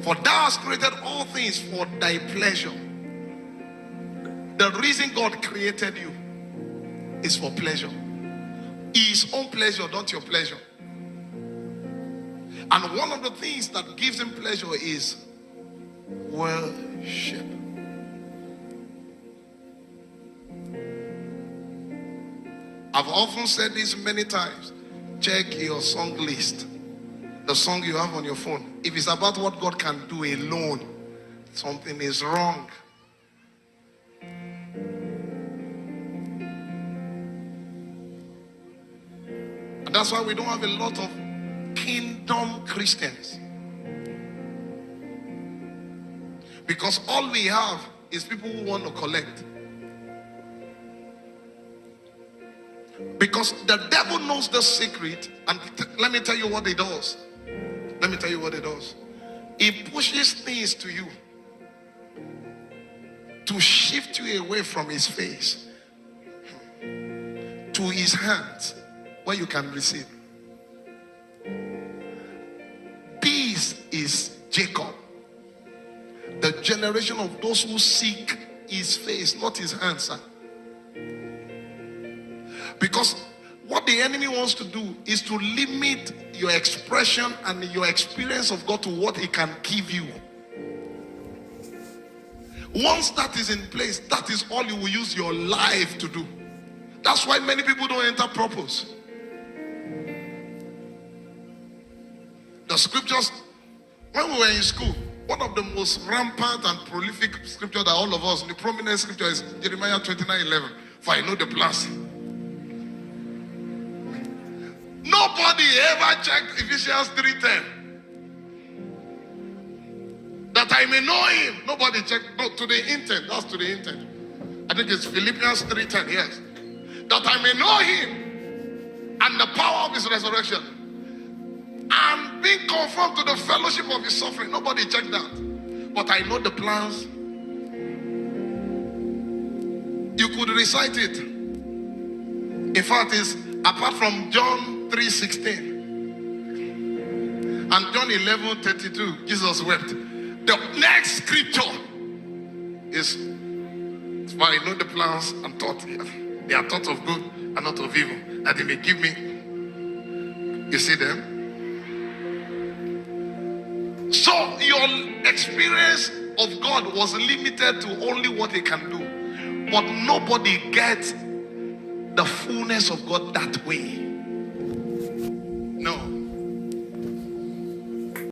For thou hast created all things for thy pleasure. The reason God created you is for pleasure. His own pleasure, not your pleasure. And one of the things that gives him pleasure is worship. I've often said this many times. Check your song list. The song you have on your phone. If it's about what God can do alone, something is wrong. And that's why we don't have a lot of kingdom Christians. Because all we have is people who want to collect. Because the devil knows the secret, and let me tell you what he does. Let me tell you what he does. He pushes things to you to shift you away from his face to his hands where you can receive. This is Jacob, the generation of those who seek his face, not his hands. Because what the enemy wants to do is to limit your expression and your experience of God to what he can give you. Once that is in place, that is all you will use your life to do. That's why many people don't enter purpose. The scriptures, when we were in school, one of the most rampant and prolific scripture that all of us, the prominent scripture is Jeremiah 29:11. For I know the plans. Nobody ever checked Ephesians 3:10. That I may know him. Nobody checked. No, to the intent. That's to the intent. I think it's Philippians 3:10. Yes. That I may know him and the power of his resurrection and being conformed to the fellowship of his suffering. Nobody checked that. But I know the plans. You could recite it. In fact, it's apart from John 3:16 and John 11:32, Jesus wept. The next scripture is, for I know the plans and thoughts. They are thoughts of good and not of evil, that they may give me. You see them? So your experience of God was limited to only what he can do. But nobody gets the fullness of God that way.